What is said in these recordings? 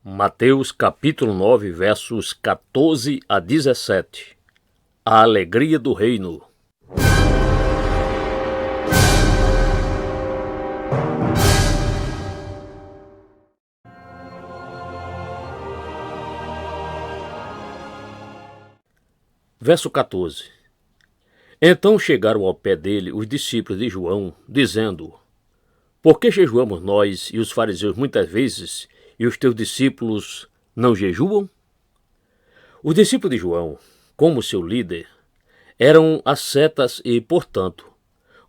Mateus capítulo 9, versos 14 a 17. A alegria do reino. Verso 14. Então chegaram ao pé dele os discípulos de João, dizendo: Por que jejuamos nós e os fariseus muitas vezes, e os teus discípulos não jejuam? Os discípulos de João, como seu líder, eram ascetas e, portanto,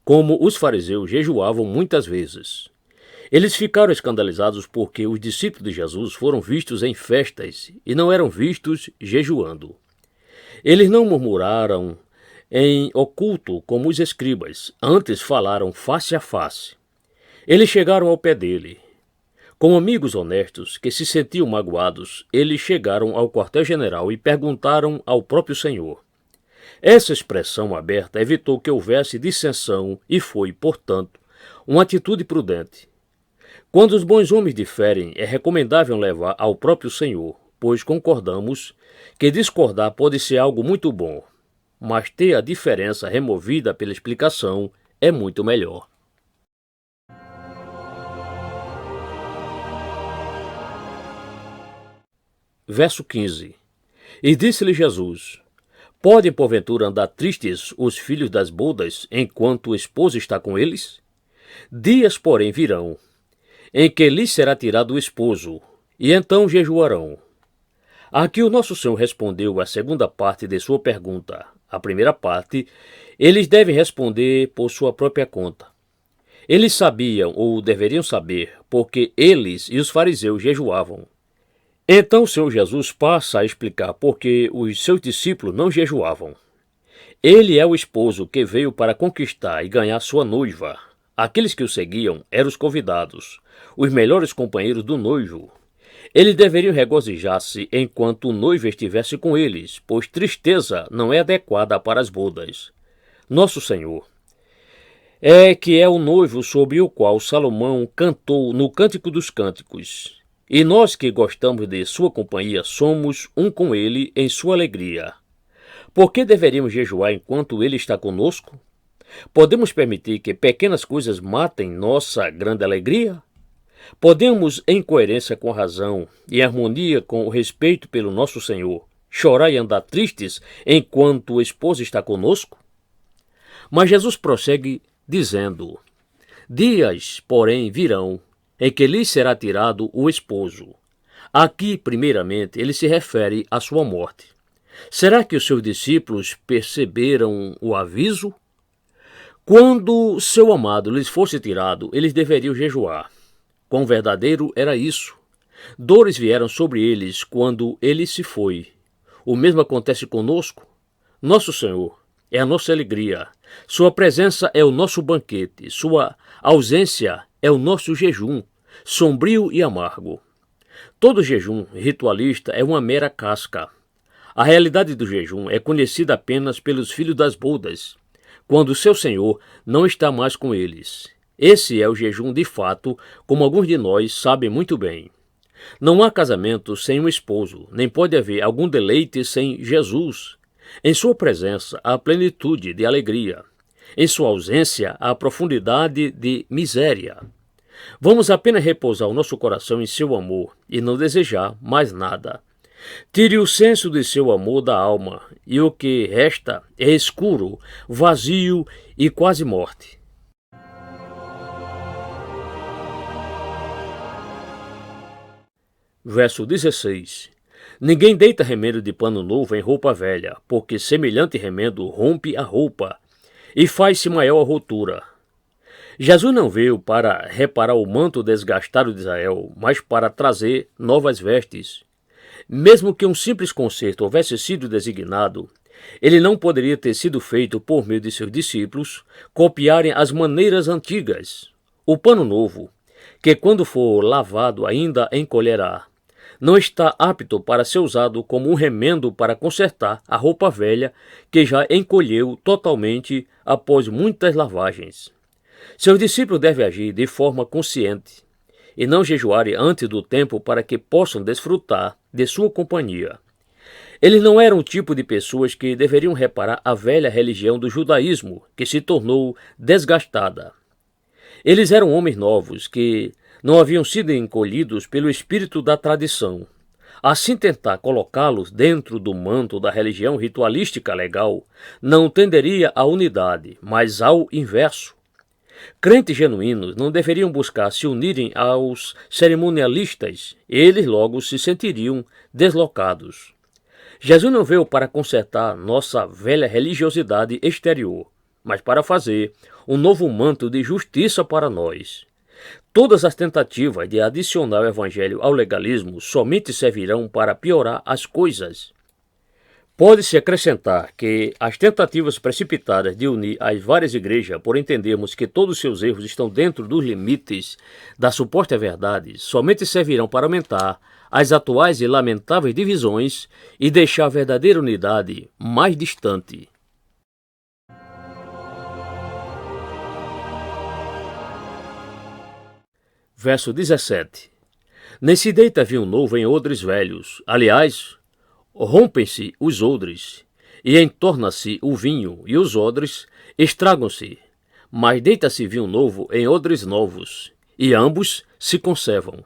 como os fariseus, jejuavam muitas vezes. Eles ficaram escandalizados porque os discípulos de Jesus foram vistos em festas e não eram vistos jejuando. Eles não murmuraram em oculto como os escribas, antes falaram face a face. Eles chegaram ao pé dele. Como amigos honestos que se sentiam magoados, eles chegaram ao quartel-general e perguntaram ao próprio Senhor. Essa expressão aberta evitou que houvesse dissensão e foi, portanto, uma atitude prudente. Quando os bons homens diferem, é recomendável levar ao próprio Senhor, pois concordamos que discordar pode ser algo muito bom, mas ter a diferença removida pela explicação é muito melhor. Verso 15. E disse-lhe Jesus: Podem porventura andar tristes os filhos das bodas enquanto o esposo está com eles? Dias, porém, virão, em que lhes será tirado o esposo, e então jejuarão. Aqui o nosso Senhor respondeu a segunda parte de sua pergunta. A primeira parte, eles devem responder por sua própria conta. Eles sabiam, ou deveriam saber, porque eles e os fariseus jejuavam. Então o Senhor Jesus passa a explicar por que os seus discípulos não jejuavam. Ele é o esposo que veio para conquistar e ganhar sua noiva. Aqueles que o seguiam eram os convidados, os melhores companheiros do noivo. Eles deveriam regozijar-se enquanto o noivo estivesse com eles, pois tristeza não é adequada para as bodas. Nosso Senhor é o noivo sobre o qual Salomão cantou no Cântico dos Cânticos. E nós que gostamos de sua companhia somos um com ele em sua alegria. Por que deveríamos jejuar enquanto ele está conosco? Podemos permitir que pequenas coisas matem nossa grande alegria? Podemos, em coerência com a razão e em harmonia com o respeito pelo nosso Senhor, chorar e andar tristes enquanto o esposo está conosco? Mas Jesus prossegue dizendo: Dias, porém, virão, em que lhes será tirado o esposo. Aqui, primeiramente, ele se refere à sua morte. Será que os seus discípulos perceberam o aviso? Quando seu amado lhes fosse tirado, eles deveriam jejuar. Quão verdadeiro era isso? Dores vieram sobre eles quando ele se foi. O mesmo acontece conosco. Nosso Senhor é a nossa alegria. Sua presença é o nosso banquete. Sua ausência é o nosso jejum, sombrio e amargo. Todo jejum ritualista é uma mera casca. A realidade do jejum é conhecida apenas pelos filhos das bodas, quando seu Senhor não está mais com eles. Esse é o jejum de fato, como alguns de nós sabem muito bem. Não há casamento sem um esposo, nem pode haver algum deleite sem Jesus. Em sua presença há plenitude de alegria. Em sua ausência há profundidade de miséria. Vamos apenas repousar o nosso coração em seu amor e não desejar mais nada. Tire o senso de seu amor da alma, e o que resta é escuro, vazio e quase morte. Verso 16. Ninguém deita remendo de pano novo em roupa velha, porque semelhante remendo rompe a roupa e faz-se maior a rotura. Jesus não veio para reparar o manto desgastado de Israel, mas para trazer novas vestes. Mesmo que um simples concerto houvesse sido designado, ele não poderia ter sido feito por meio de seus discípulos copiarem as maneiras antigas. O pano novo, que quando for lavado ainda encolherá, não está apto para ser usado como um remendo para consertar a roupa velha que já encolheu totalmente após muitas lavagens. Seus discípulos devem agir de forma consciente e não jejuarem antes do tempo para que possam desfrutar de sua companhia. Eles não eram o tipo de pessoas que deveriam reparar a velha religião do judaísmo, que se tornou desgastada. Eles eram homens novos que não haviam sido encolhidos pelo espírito da tradição. Assim, tentar colocá-los dentro do manto da religião ritualística legal não tenderia à unidade, mas ao inverso. Crentes genuínos não deveriam buscar se unirem aos cerimonialistas, eles logo se sentiriam deslocados. Jesus não veio para consertar nossa velha religiosidade exterior, mas para fazer um novo manto de justiça para nós. Todas as tentativas de adicionar o evangelho ao legalismo somente servirão para piorar as coisas. Pode-se acrescentar que as tentativas precipitadas de unir as várias igrejas por entendermos que todos seus erros estão dentro dos limites da suposta verdade somente servirão para aumentar as atuais e lamentáveis divisões e deixar a verdadeira unidade mais distante. Verso 17. Nem se deita vinho novo em odres velhos. Aliás, rompem-se os odres, e entorna-se o vinho, e os odres estragam-se. Mas deita-se vinho novo em odres novos, e ambos se conservam.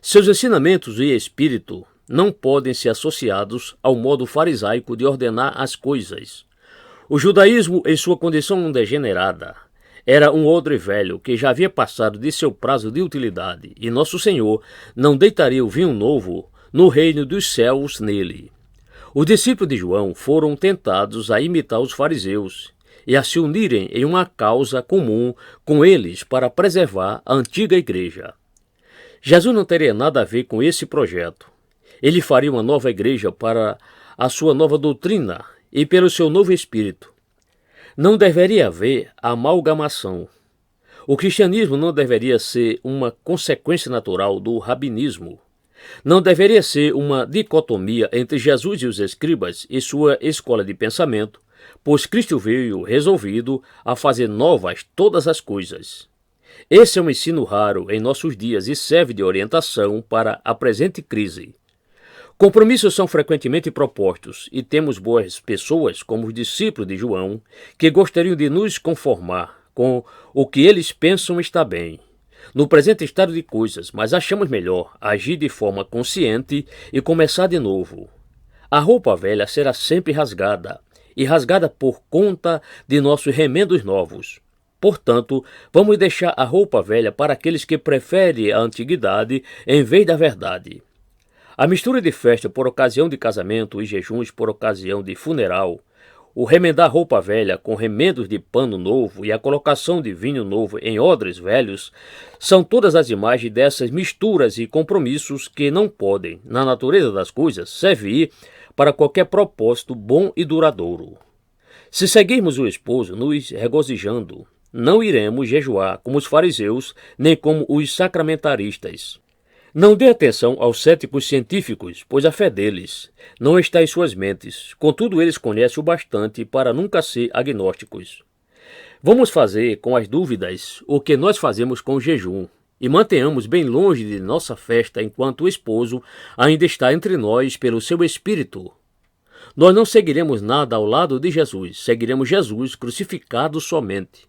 Seus ensinamentos e espírito não podem ser associados ao modo farisaico de ordenar as coisas. O judaísmo, em sua condição degenerada, era um odre velho que já havia passado de seu prazo de utilidade, e nosso Senhor não deitaria o vinho novo no reino dos céus nele. Os discípulos de João foram tentados a imitar os fariseus e a se unirem em uma causa comum com eles para preservar a antiga igreja. Jesus não teria nada a ver com esse projeto. Ele faria uma nova igreja para a sua nova doutrina e pelo seu novo espírito. Não deveria haver amalgamação. O cristianismo não deveria ser uma consequência natural do rabinismo. Não deveria ser uma dicotomia entre Jesus e os escribas e sua escola de pensamento, pois Cristo veio resolvido a fazer novas todas as coisas. Esse é um ensino raro em nossos dias e serve de orientação para a presente crise. Compromissos são frequentemente propostos e temos boas pessoas, como os discípulos de João, que gostariam de nos conformar com o que eles pensam está bem no presente estado de coisas, mas achamos melhor agir de forma consciente e começar de novo. A roupa velha será sempre rasgada, e rasgada por conta de nossos remendos novos. Portanto, vamos deixar a roupa velha para aqueles que preferem a antiguidade em vez da verdade. A mistura de festa por ocasião de casamento e jejuns por ocasião de funeral, o remendar roupa velha com remendos de pano novo e a colocação de vinho novo em odres velhos são todas as imagens dessas misturas e compromissos que não podem, na natureza das coisas, servir para qualquer propósito bom e duradouro. Se seguirmos o esposo nos regozijando, não iremos jejuar como os fariseus nem como os sacramentaristas. Não dê atenção aos céticos científicos, pois a fé deles não está em suas mentes. Contudo, eles conhecem o bastante para nunca ser agnósticos. Vamos fazer com as dúvidas o que nós fazemos com o jejum, e mantenhamos bem longe de nossa festa enquanto o esposo ainda está entre nós pelo seu espírito. Nós não seguiremos nada ao lado de Jesus, seguiremos Jesus crucificado somente.